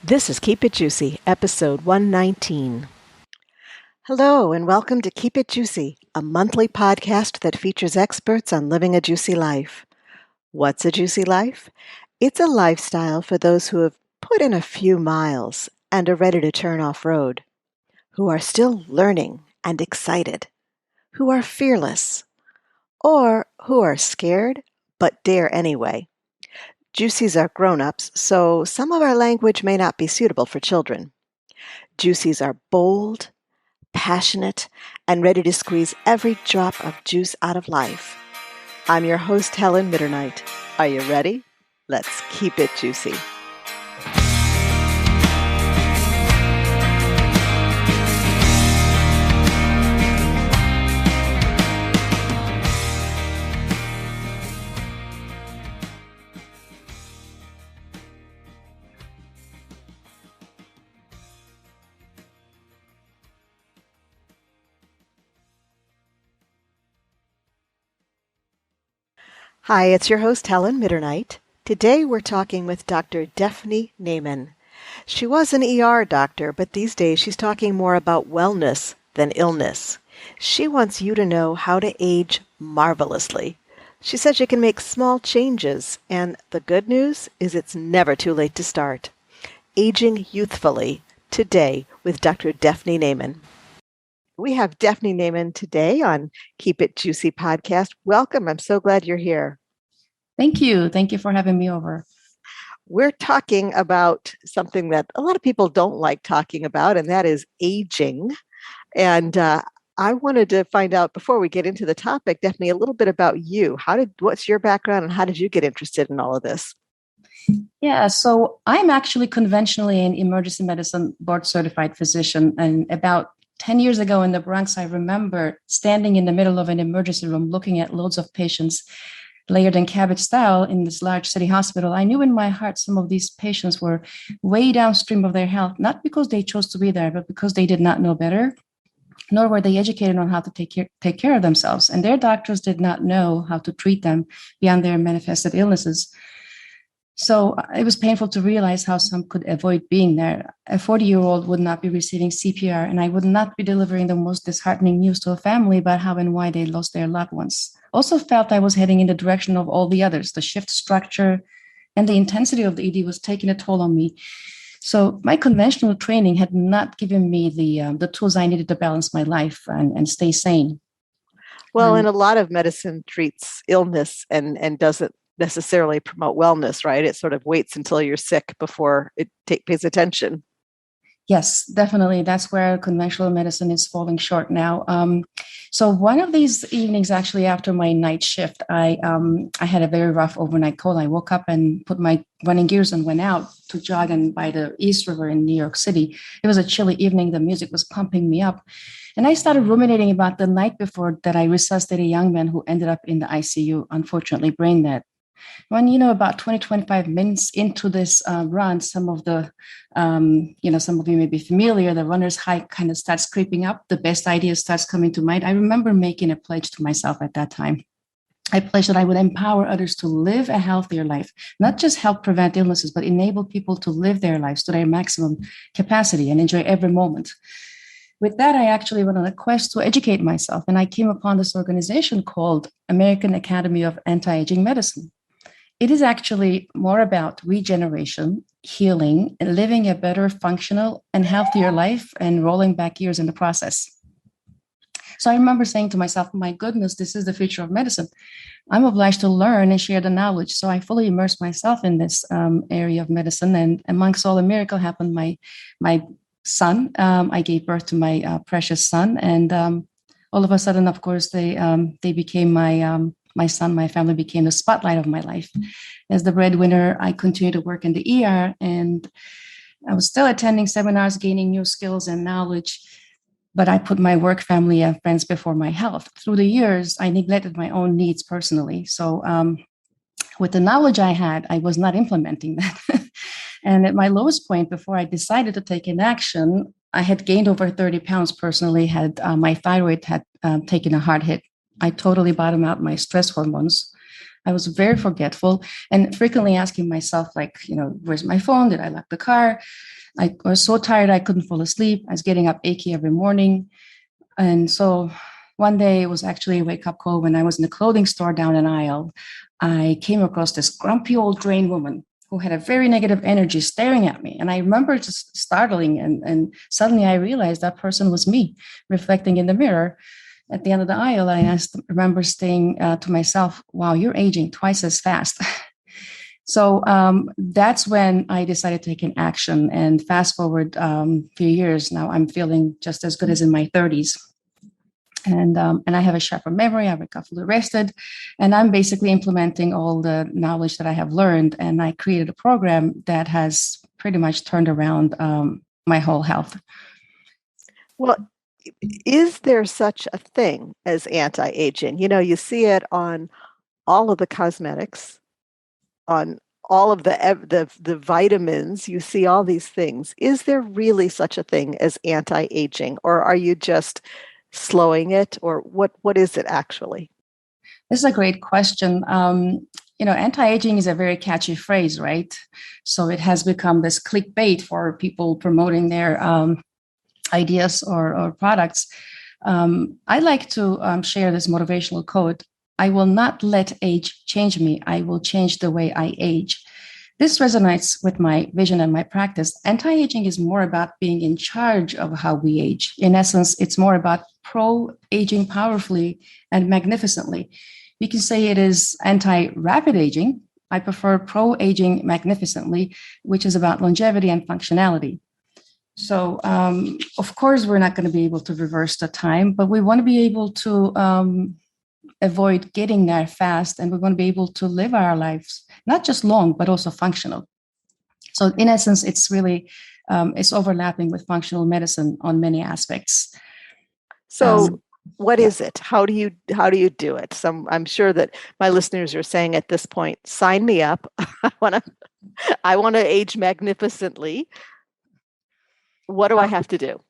This is Keep It Juicy, episode 119. Hello, and welcome to Keep It Juicy, a monthly podcast that features experts on living a juicy life. What's a juicy life? It's a lifestyle for those who have put in a few miles and are ready to turn off-road, who are still learning and excited, who are fearless, or who are scared but dare anyway. Juicies are grown-ups, so some of our language may not be suitable for children. Juicies are bold, passionate, and ready to squeeze every drop of juice out of life. I'm your host, Helen Mitternight. Are you ready? Let's keep it juicy. Hi, it's your host, Helen Mitternight. Today we're talking with Dr.Defne Nayman. She was an ER doctor, but these days she's talking more about wellness than illness. She wants you to know how to age marvelously. She says you can make small changes, and the good news is it's never too late to start. Aging Youthfully, today with Dr. Defne Nayman. We have Defne Nayman today on Keep It Juicy podcast. Welcome. I'm so glad you're here. Thank you. Thank you for having me over. We're talking about something that a lot of people don't like talking about, and that is aging. And I wanted to find out, before we get into the topic, Defne, a little bit about you. What's your background, and how did you get interested in all of this? Yeah, so I'm actually conventionally an emergency medicine board certified physician. And about 10 years ago in the Bronx, I remember standing in the middle of an emergency room looking at loads of patients layered in cabbage style in this large city hospital. I knew in my heart some of these patients were way downstream of their health, not because they chose to be there, but because they did not know better, nor were they educated on how to take care of themselves. And their doctors did not know how to treat them beyond their manifested illnesses. So it was painful to realize how some could avoid being there. A 40-year-old would not be receiving CPR, and I would not be delivering the most disheartening news to a family about how and why they lost their loved ones. Also felt I was heading in the direction of all the others. The shift structure and the intensity of the ED was taking a toll on me. So my conventional training had not given me the tools I needed to balance my life and stay sane. Well, and a lot of medicine treats illness and doesn't necessarily promote wellness, right? It sort of waits until you're sick before it pays attention. Yes, definitely. That's where conventional medicine is falling short now. So one of these evenings, actually after my night shift, I had a very rough overnight cold. I woke up and put my running gears and went out to jog and by the East River in New York City. It was a chilly evening. The music was pumping me up. And I started ruminating about the night before that I resuscitated a young man who ended up in the ICU, unfortunately brain dead. When, about 20, 25 minutes into this run, some of you may be familiar, the runner's high kind of starts creeping up. The best idea starts coming to mind. I remember making a pledge to myself at that time. I pledged that I would empower others to live a healthier life, not just help prevent illnesses, but enable people to live their lives to their maximum capacity and enjoy every moment. With that, I actually went on a quest to educate myself, and I came upon this organization called American Academy of Anti-Aging Medicine. It is actually more about regeneration, healing, and living a better, functional, and healthier life and rolling back years in the process. So I remember saying to myself, my goodness, this is the future of medicine. I'm obliged to learn and share the knowledge. So I fully immersed myself in this area of medicine. And amongst all the miracle happened, my son, I gave birth to my precious son. And all of a sudden, of course, they became my son, my family became the spotlight of my life. As the breadwinner, I continued to work in the ER, and I was still attending seminars, gaining new skills and knowledge, but I put my work, family, and friends before my health. Through the years, I neglected my own needs personally. So with the knowledge I had, I was not implementing that. And at my lowest point, before I decided to take an action, I had gained over 30 pounds personally, my thyroid had taken a hard hit. I totally bottomed out my stress hormones. I was very forgetful and frequently asking myself, like, where's my phone? Did I lock the car? I was so tired I couldn't fall asleep. I was getting up achy every morning. And so one day, it was actually a wake-up call when I was in the clothing store down an aisle. I came across this grumpy old drain woman who had a very negative energy staring at me. And I remember just startling, and suddenly I realized that person was me reflecting in the mirror. At the end of the aisle, I remember saying to myself, wow, you're aging twice as fast. So that's when I decided to take an action. And fast forward a few years now, I'm feeling just as good as in my 30s. And I have a sharper memory. I wake up fully rested, and I'm basically implementing all the knowledge that I have learned. And I created a program that has pretty much turned around my whole health. Well, is there such a thing as anti-aging? You see it on all of the cosmetics, on all of the vitamins. You see all these things. Is there really such a thing as anti-aging, or are you just slowing it, or what is it actually? This is a great question. Anti-aging is a very catchy phrase, right? So it has become this clickbait for people promoting their ideas or products. I like to share this motivational quote. I will not let age change me. I will change the way I age. This resonates with my vision and my practice. Anti-aging is more about being in charge of how we age. In essence, it's more about pro-aging powerfully and magnificently. You can say it is anti-rapid aging. I prefer pro-aging magnificently, which is about longevity and functionality. So, of course, we're not going to be able to reverse the time, but we want to be able to avoid getting there fast, and we want to be able to live our lives, not just long, but also functional. So in essence, it's really, it's overlapping with functional medicine on many aspects. So what is it? How do you do it? I'm sure that my listeners are saying at this point, sign me up. I want to age magnificently. What do I have to do?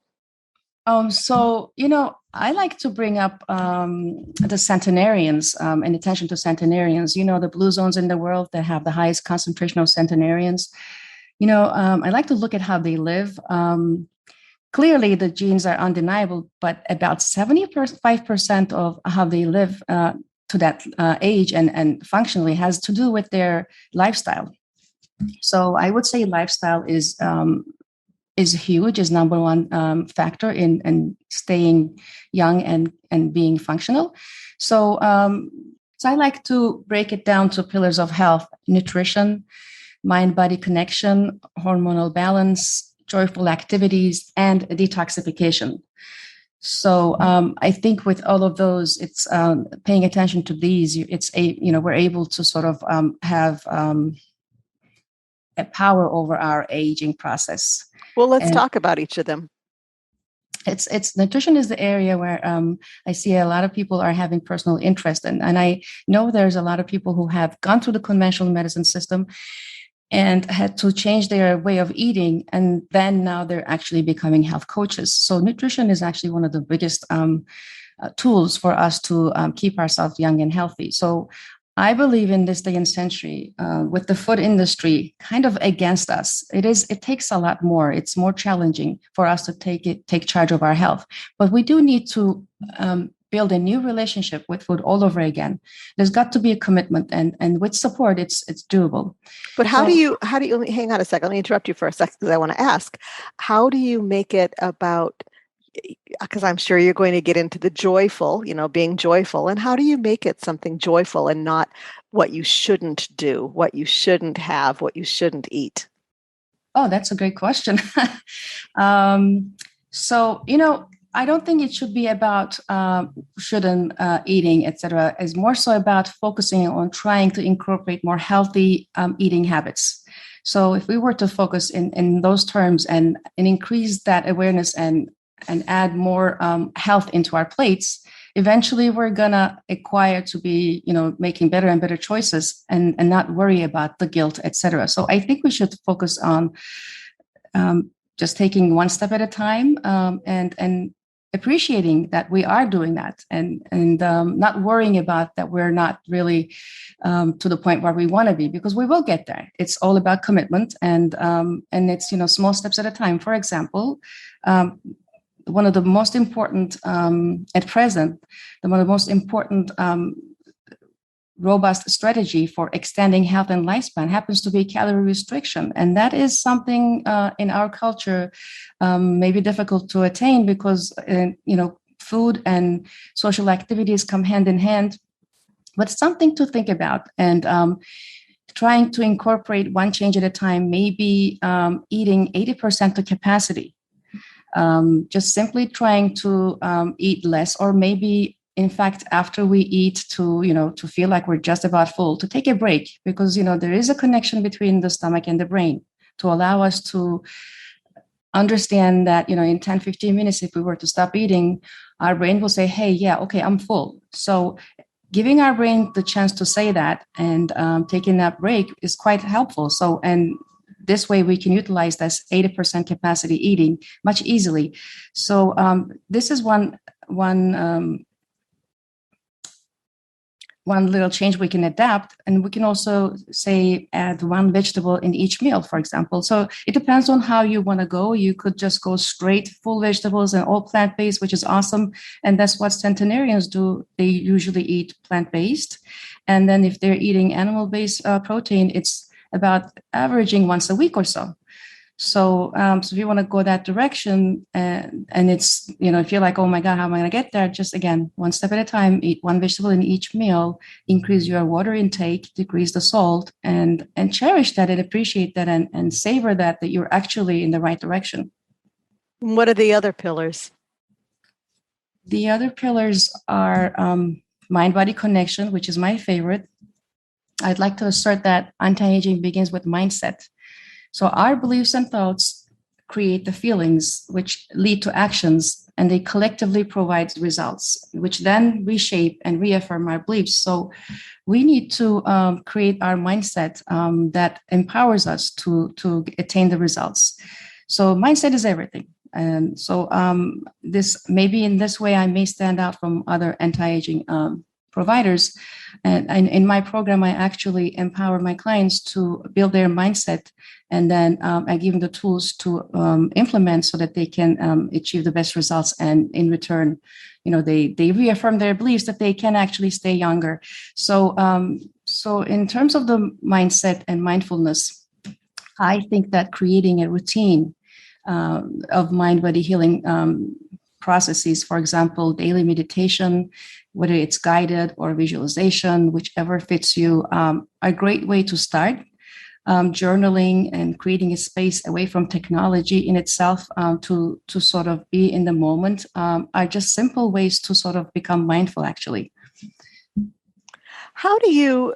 I like to bring up the centenarians and attention to centenarians, the blue zones in the world that have the highest concentration of centenarians. I like to look at how they live. Clearly, the genes are undeniable, but about 75% of how they live to that age and functionally has to do with their lifestyle. So I would say lifestyle is huge, is number one factor in staying young and being functional. So I like to break it down to pillars of health: nutrition, mind-body connection, hormonal balance, joyful activities, and detoxification. So I think with all of those, it's paying attention to these. We're able to sort of have a power over our aging process. Well, let's talk about each of them. It's nutrition is the area where I see a lot of people are having personal interest in, and I know there's a lot of people who have gone through the conventional medicine system and had to change their way of eating, and then now they're actually becoming health coaches. So nutrition is actually one of the biggest tools for us to keep ourselves young and healthy. So I believe in this day and century, with the food industry kind of against us, it takes a lot more. It's more challenging for us to take charge of our health. But we do need to build a new relationship with food all over again. There's got to be a commitment, and with support, it's doable. But how do you hang on a second? Let me interrupt you for a second because I want to ask, how do you make it about, because I'm sure you're going to get into the joyful, being joyful, and how do you make it something joyful and not what you shouldn't do, what you shouldn't have, what you shouldn't eat? Oh, that's a great question. I don't think it should be about shouldn't eating, etc. It's more so about focusing on trying to incorporate more healthy eating habits. So if we were to focus in those terms and increase that awareness and add more health into our plates, eventually we're gonna acquire to be, making better and better choices and not worry about the guilt, etc. So I think we should focus on just taking one step at a time and appreciating that we are doing that, and not worrying about that we're not really to the point where we want to be, because we will get there. It's all about commitment, and it's small steps at a time. For example, one of the most important at present, one of the most important robust strategy for extending health and lifespan happens to be calorie restriction. And that is something in our culture may be difficult to attain, because, food and social activities come hand in hand, but something to think about. And trying to incorporate one change at a time, maybe eating 80% to capacity, just simply trying to eat less, or maybe in fact, after we eat, to feel like we're just about full, to take a break, because there is a connection between the stomach and the brain, to allow us to understand that in 10-15 minutes, if we were to stop eating, our brain will say, hey, yeah, okay, I'm full. So giving our brain the chance to say that, and taking that break is quite helpful. So, and this way we can utilize this 80% capacity eating much easily. So this is one little change we can adapt. And we can also say add one vegetable in each meal, for example. So it depends on how you want to go. You could just go straight full vegetables and all plant-based, which is awesome. And that's what centenarians do. They usually eat plant-based. And then if they're eating animal-based protein, it's about averaging once a week or so. So if you want to go that direction, and it's, if you're like, oh my God, how am I going to get there? Just again, one step at a time, eat one vegetable in each meal, increase your water intake, decrease the salt, and cherish that and appreciate that, and savor that you're actually in the right direction. What are the other pillars? The other pillars are mind-body connection, which is my favorite. I'd like to assert that anti-aging begins with mindset. So our beliefs and thoughts create the feelings, which lead to actions, and they collectively provide results, which then reshape and reaffirm our beliefs. So we need to create our mindset that empowers us to attain the results. So mindset is everything. And so this, maybe in this way, I may stand out from other anti-aging providers. And in my program, I actually empower my clients to build their mindset, and then I give them the tools to implement so that they can achieve the best results. And in return, they reaffirm their beliefs that they can actually stay younger. So in terms of the mindset and mindfulness, I think that creating a routine of mind-body healing processes, for example, daily meditation, whether it's guided or visualization, whichever fits you, a great way to start. Journaling and creating a space away from technology in itself to sort of be in the moment are just simple ways to sort of become mindful, actually. How do you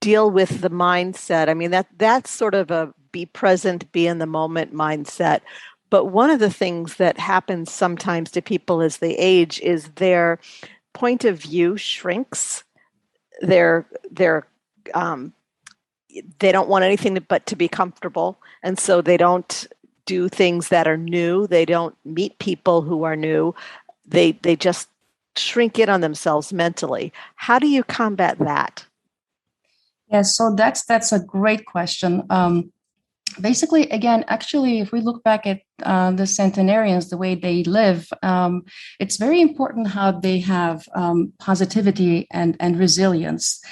deal with the mindset? I mean, that's sort of a be present, be in the moment mindset. But one of the things that happens sometimes to people as they age is their point of view shrinks. They don't want anything but to be comfortable, and so they don't do things that are new. They don't meet people who are new. They just shrink in on themselves mentally. How do you combat that? Yes, so that's a great question. Basically, again, actually, if we look back at the centenarians, the way they live, it's very important how they have positivity and resilience.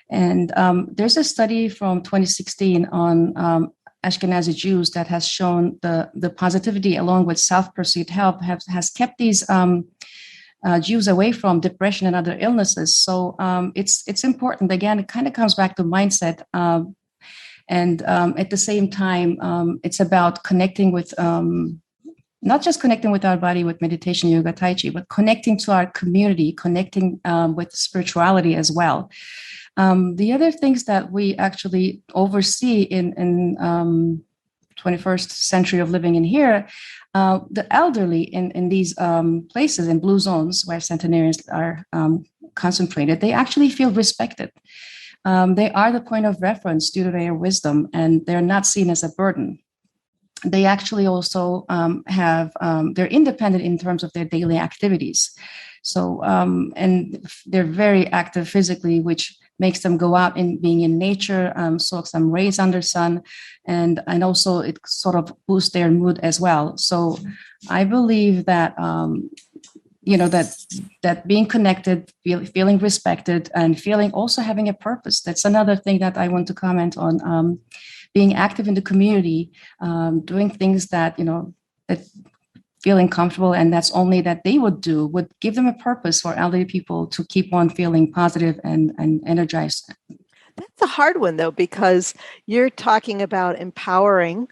And there's a study from 2016 on Ashkenazi Jews that has shown the positivity along with self-perceived health has kept these Jews away from depression and other illnesses. So it's important. Again, it kind of comes back to mindset. And at the same time, it's about connecting with, not just connecting with our body with meditation, yoga, tai chi, but connecting to our community, connecting with spirituality as well. The other things that we actually oversee in 21st century of living in here, the elderly in these places, in blue zones where centenarians are concentrated, they actually feel respected. They are the point of reference due to their wisdom, and they're not seen as a burden. they actually also have they're independent in terms of their daily activities. So and they're very active physically, which makes them go out and being in nature, soak some rays under sun, and also it sort of boosts their mood as well. So I believe that that being connected, feeling respected, and feeling also having a purpose. That's another thing that I want to comment on. Being active in the community, doing things that that feeling comfortable, and that's only that they would do, would give them a purpose for elderly people to keep on feeling positive and energized. That's a hard one, though, because you're talking about empowering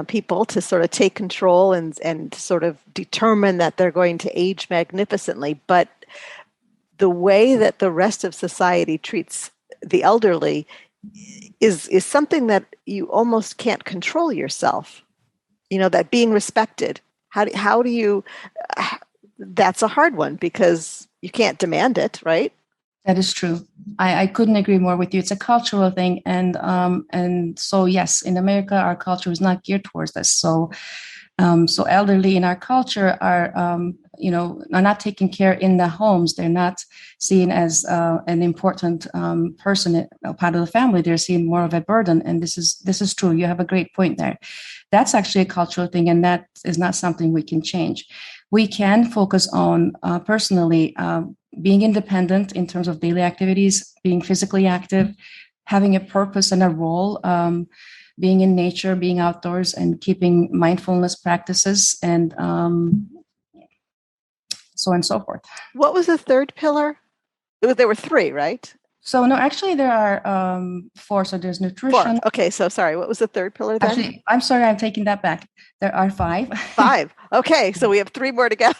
people to sort of take control and sort of determine that they're going to age magnificently. But the way that the rest of society treats the elderly is something that you almost can't control yourself. That being respected. How do you? That's a hard one because you can't demand it, right? That is true. I couldn't agree more with you. It's a cultural thing, and so yes, in America, our culture is not geared towards this. So elderly in our culture are are not taken care in the homes. They're not seen as an important person, part of the family. They're seen more of a burden, and this is true. You have a great point there. That's actually a cultural thing, and that is not something we can change. We can focus on personally being independent in terms of daily activities, being physically active, having a purpose and a role, being in nature, being outdoors, and keeping mindfulness practices, and so on and so forth. What was the third pillar? There were three, right? So no, actually there are four. So there's nutrition. 4. Okay, so sorry. What was the third pillar then? Actually, I'm sorry, I'm taking that back. There are 5. 5. Okay, so we have 3 more to go.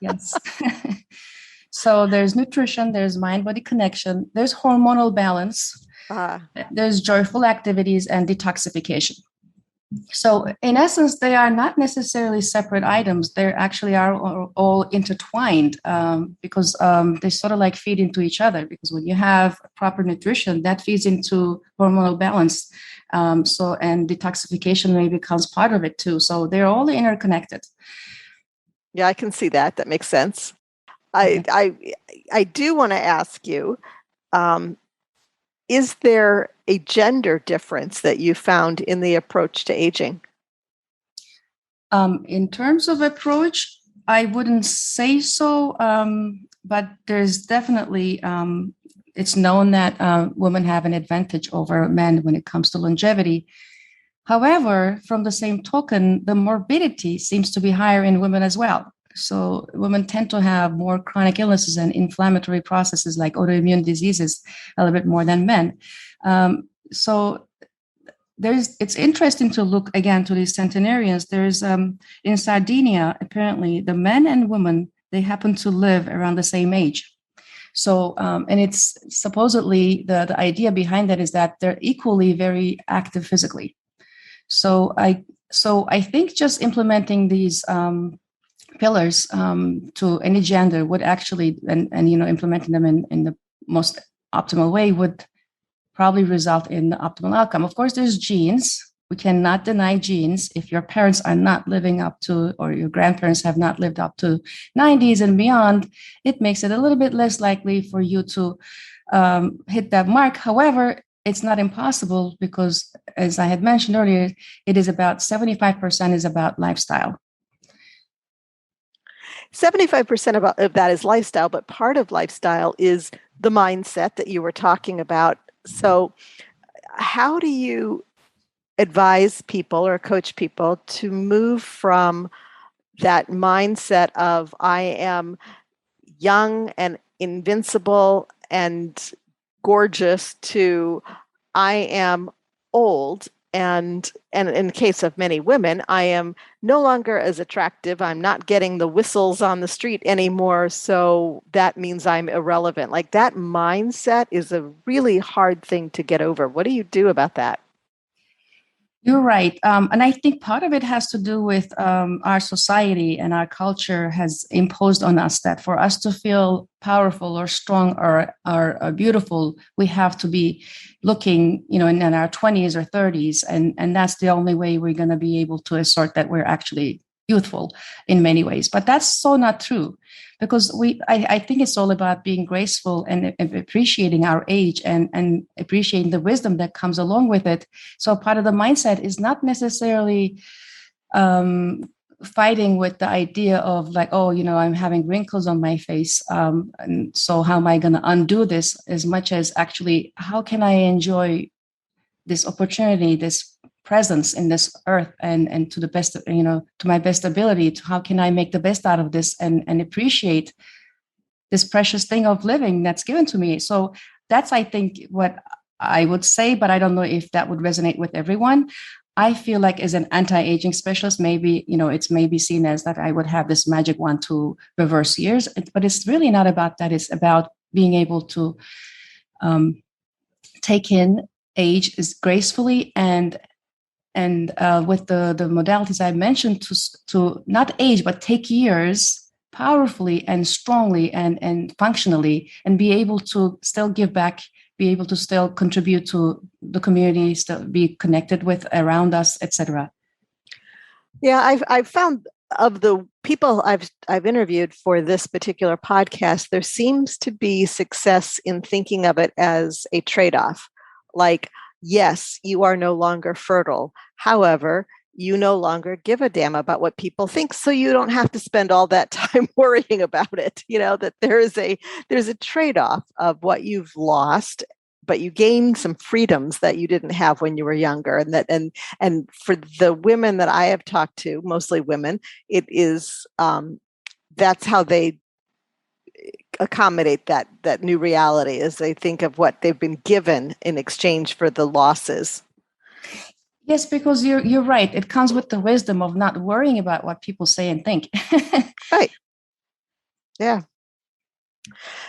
Yes. So there's nutrition, there's mind-body connection, there's hormonal balance, there's joyful activities, and detoxification. So in essence, they are not necessarily separate items. They actually are all intertwined because they sort of like feed into each other, because when you have proper nutrition, that feeds into hormonal balance. And detoxification maybe becomes part of it too. So they're all interconnected. Yeah, I can see that. That makes sense. I do want to ask you, is there a gender difference that you found in the approach to aging? In terms of approach, I wouldn't say so, but there's definitely, it's known that women have an advantage over men when it comes to longevity. However, from the same token, the morbidity seems to be higher in women as well. So women tend to have more chronic illnesses and inflammatory processes like autoimmune diseases a little bit more than men. So it's interesting to look again to these centenarians. There's in Sardinia, apparently the men and women, they happen to live around the same age. So, and it's supposedly the idea behind that is that they're equally very active physically. So I think just implementing these pillars to any gender would actually, and implementing them in the most optimal way would probably result in the optimal outcome. Of course, there's genes. We cannot deny genes. If your parents are not living up to, or your grandparents have not lived up to 90s and beyond, it makes it a little bit less likely for you to hit that mark. However, it's not impossible because, as I had mentioned earlier, it is about 75% is about lifestyle. 75% of that is lifestyle, but part of lifestyle is the mindset that you were talking about. So how do you advise people or coach people to move from that mindset of I am young and invincible and gorgeous to I am old, and in the case of many women, I am no longer as attractive. I'm not getting the whistles on the street anymore, so that means I'm irrelevant. Like, that mindset is a really hard thing to get over. What do you do about that? You're right. And I think part of it has to do with our society and our culture has imposed on us that for us to feel powerful or strong or beautiful, we have to be looking, in our 20s or 30s. And that's the only way we're going to be able to assert that we're actually youthful in many ways. But that's so not true, because I think it's all about being graceful and appreciating our age and appreciating the wisdom that comes along with it. So part of the mindset is not necessarily fighting with the idea of like, oh, I'm having wrinkles on my face. And so how am I going to undo this, as much as actually, how can I enjoy this opportunity, this presence in this earth, and to the best, to my best ability, to how can I make the best out of this and appreciate this precious thing of living that's given to me. So that's, I think, what I would say, but I don't know if that would resonate with everyone. I feel like as an anti-aging specialist, maybe, it's maybe seen as that I would have this magic wand to reverse years, but it's really not about that. It's about being able to take in age is gracefully and with the modalities I mentioned, to not age, but take years powerfully and strongly and functionally, and be able to still give back, be able to still contribute to the community, still be connected with around us, etc. Yeah, I've found of the people I've interviewed for this particular podcast, there seems to be success in thinking of it as a trade-off. Like, yes, you are no longer fertile. However, you no longer give a damn about what people think, so you don't have to spend all that time worrying about it. That there's a trade-off of what you've lost, but you gain some freedoms that you didn't have when you were younger. And for the women that I have talked to, mostly women, it is that's how they accommodate that new reality, as they think of what they've been given in exchange for the losses. Yes, because you're right. It comes with the wisdom of not worrying about what people say and think. Right. Yeah.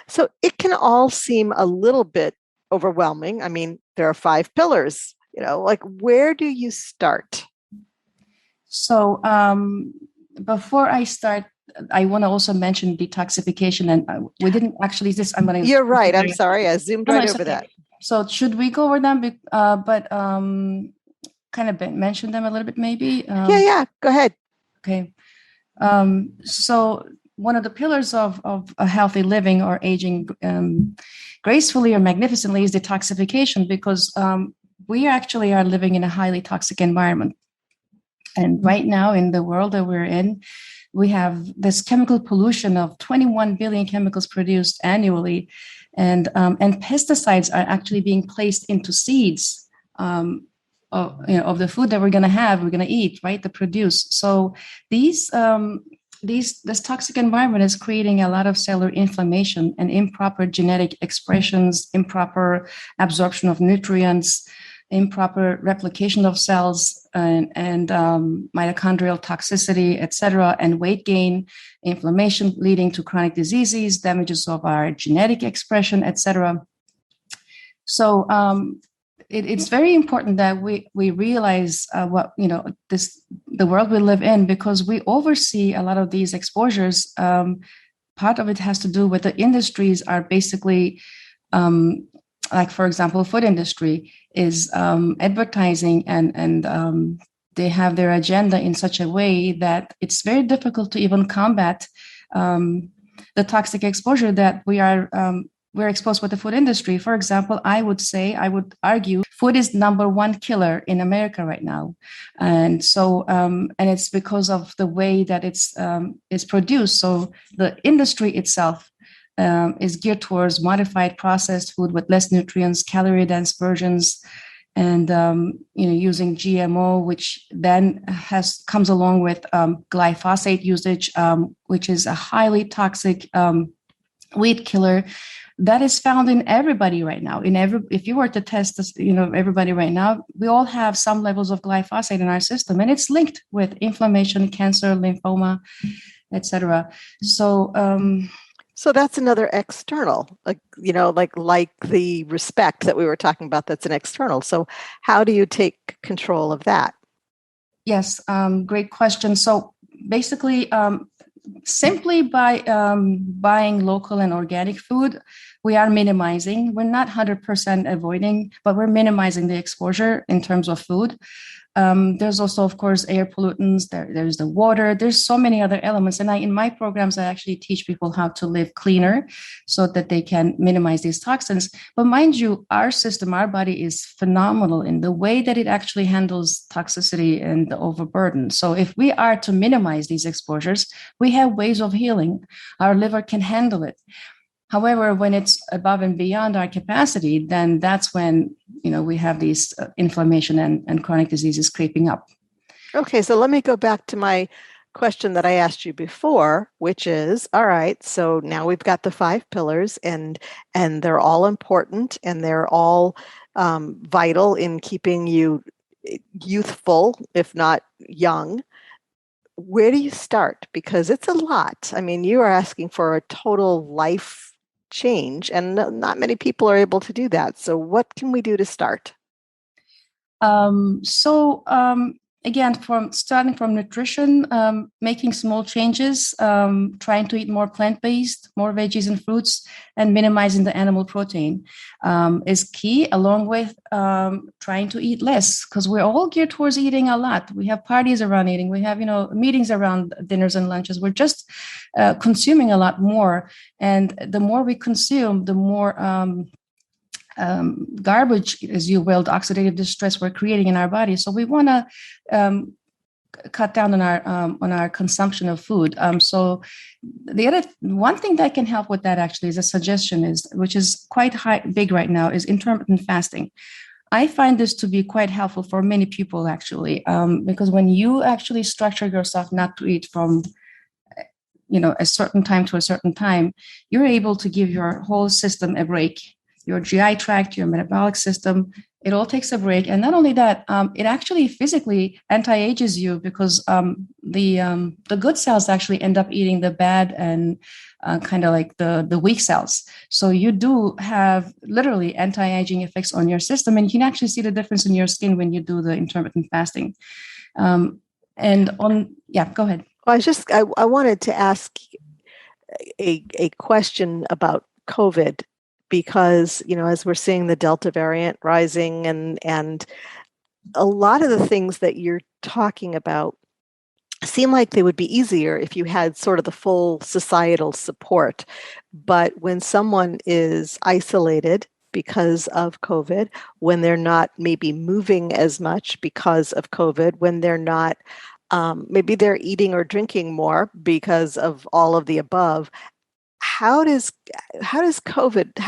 So it can all seem a little bit overwhelming. I mean, there are 5 pillars, like, where do you start? So before I start, I want to also mention detoxification, and we didn't actually. You're right. I'm sorry. I zoomed right over that. So should we go over them? But kind of mention them a little bit, maybe. Yeah. Go ahead. Okay. So one of the pillars of a healthy living or aging gracefully or magnificently is detoxification, because we actually are living in a highly toxic environment. And right now in the world that we're in, we have this chemical pollution of 21 billion chemicals produced annually. And pesticides are actually being placed into seeds of the food that we're going to eat, right, to produce. So this toxic environment is creating a lot of cellular inflammation and improper genetic expressions, improper absorption of nutrients, improper replication of cells, and mitochondrial toxicity, etc., and weight gain, inflammation leading to chronic diseases, damages of our genetic expression, etc. So it's very important that we realize the world we live in, because we oversee a lot of these exposures. Part of it has to do with the industries are basically, like, for example, food industry is advertising and they have their agenda in such a way that it's very difficult to even combat the toxic exposure that we're exposed with the food industry. For example, I would argue food is number one killer in America right now. And so, and it's because of the way that it's produced. So the industry itself is geared towards modified processed food with less nutrients, calorie-dense versions, and using GMO, which then comes along with glyphosate usage, which is a highly toxic weed killer that is found in everybody right now. If you were to test this, everybody right now, we all have some levels of glyphosate in our system, and it's linked with inflammation, cancer, lymphoma, etc. So So that's another external, like the respect that we were talking about, that's an external. So how do you take control of that? Yes, great question. So basically, simply by buying local and organic food, we are minimizing. We're not 100% avoiding, but we're minimizing the exposure in terms of food. There's also, of course, air pollutants. There's the water. There's so many other elements. And in my programs, I actually teach people how to live cleaner so that they can minimize these toxins. But mind you, our system, our body is phenomenal in the way that it actually handles toxicity and the overburden. So if we are to minimize these exposures, we have ways of healing. Our liver can handle it. However, when it's above and beyond our capacity, then that's when we have these inflammation and chronic diseases creeping up. Okay, so let me go back to my question that I asked you before, which is, all right, so now we've got the 5 pillars, and they're all important, and they're all vital in keeping you youthful, if not young. Where do you start? Because it's a lot. I mean, you are asking for a total life change, and not many people are able to do that. So what can we do to start? Again, from starting from nutrition, making small changes, trying to eat more plant-based, more veggies and fruits, and minimizing the animal protein is key, along with trying to eat less, because we're all geared towards eating a lot. We have parties around eating. We have, meetings around dinners and lunches. We're just consuming a lot more. And the more we consume, the more garbage, as you will, the oxidative distress we're creating in our body. So we want to cut down on our consumption of food. So the other one thing that can help with that actually is a suggestion which is quite big right now, is intermittent fasting. I find this to be quite helpful for many people actually, because when you actually structure yourself not to eat from a certain time to a certain time, you're able to give your whole system a break. Your GI tract, your metabolic system, it all takes a break. And not only that, it actually physically anti-ages you, because the good cells actually end up eating the bad and kind of like the weak cells. So you do have literally anti-aging effects on your system, and you can actually see the difference in your skin when you do the intermittent fasting. Go ahead. Well, I wanted to ask a question about COVID, because, as we're seeing the Delta variant rising, and a lot of the things that you're talking about seem like they would be easier if you had sort of the full societal support. But when someone is isolated because of COVID, when they're not maybe moving as much because of COVID, when they're not, maybe they're eating or drinking more because of all of the above, how do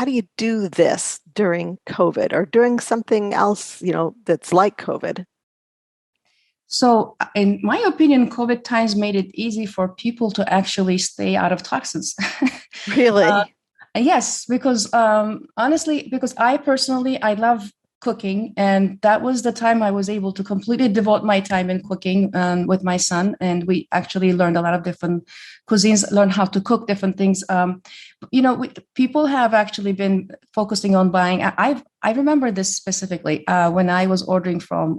you do this during COVID or during something else, that's like COVID? So in my opinion, COVID times made it easy for people to actually stay out of toxins. Really? Yes, because honestly, because I love cooking, and that was the time I was able to completely devote my time in cooking with my son, and we actually learned a lot of different cuisines, learned how to cook different things. People have actually been focusing on buying. I remember this specifically when I was ordering from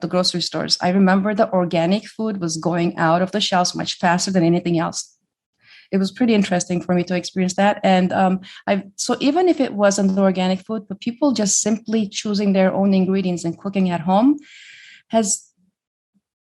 the grocery stores. I remember the organic food was going out of the shelves much faster than anything else. It was pretty interesting for me to experience that. And so even if it wasn't organic food, but people just simply choosing their own ingredients and cooking at home has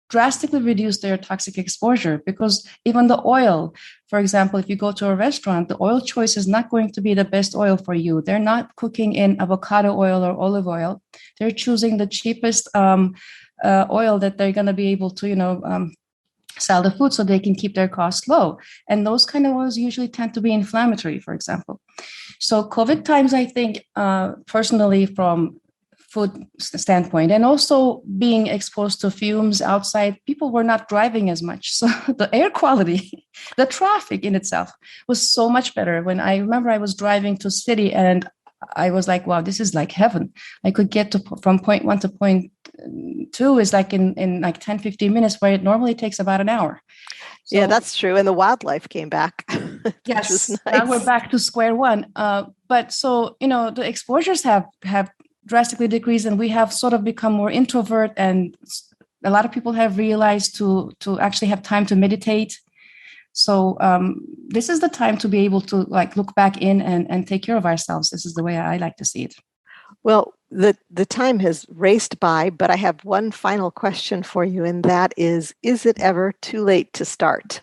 drastically reduced their toxic exposure, because even the oil, for example, if you go to a restaurant, the oil choice is not going to be the best oil for you. They're not cooking in avocado oil or olive oil. They're choosing the cheapest oil that they're going to be able to, sell the food so they can keep their costs low. And those kind of oils usually tend to be inflammatory, for example. So COVID times, I think, personally, from food standpoint, and also being exposed to fumes outside, people were not driving as much. So the air quality, the traffic in itself was so much better. When I remember I was driving to city, and I was like, wow, this is like heaven. I could get from point 1 to point 2 is like in like 10, 15 minutes, where it normally takes about an hour. So, yeah, that's true. And the wildlife came back. Yes, was now we're nice. back to square one. But so, the exposures have drastically decreased, and we have sort of become more introvert, and a lot of people have realized to actually have time to meditate. So this is the time to be able to like look back in and take care of ourselves. This is the way I like to see it. Well, the time has raced by, but I have one final question for you, and that is it ever too late to start?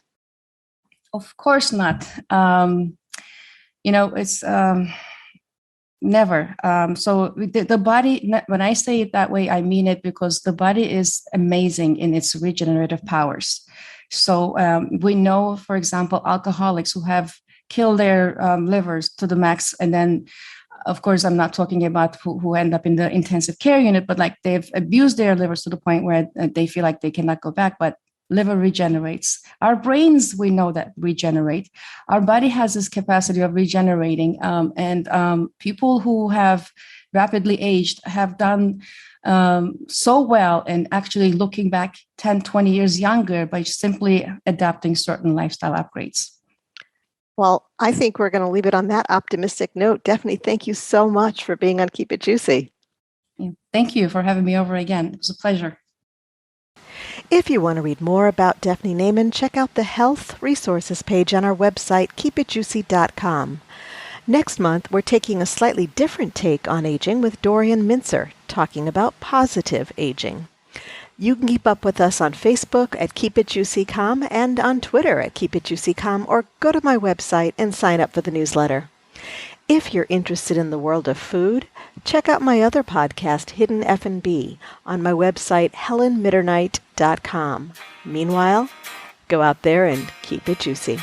Of course not. It's never. So the body, when I say it that way, I mean it because the body is amazing in its regenerative powers. So we know, for example, alcoholics who have killed their livers to the max, and then of course, I'm not talking about who end up in the intensive care unit, but like they've abused their livers to the point where they feel like they cannot go back. But liver regenerates. Our brains, we know that regenerate. Our body has this capacity of regenerating. And people who have rapidly aged have done so well in actually looking back 10, 20 years younger by simply adapting certain lifestyle upgrades. Well, I think we're going to leave it on that optimistic note. Defne, thank you so much for being on Keep It Juicy. Thank you for having me over again. It was a pleasure. If you want to read more about Defne Nayman, check out the health resources page on our website, keepitjuicy.com. Next month, we're taking a slightly different take on aging with Dorian Mincer, talking about positive aging. You can keep up with us on Facebook at KeepItJuicyCom and on Twitter at KeepItJuicyCom, or go to my website and sign up for the newsletter. If you're interested in the world of food, check out my other podcast, Hidden F&B, on my website, helenmitternight.com. Meanwhile, go out there and keep it juicy.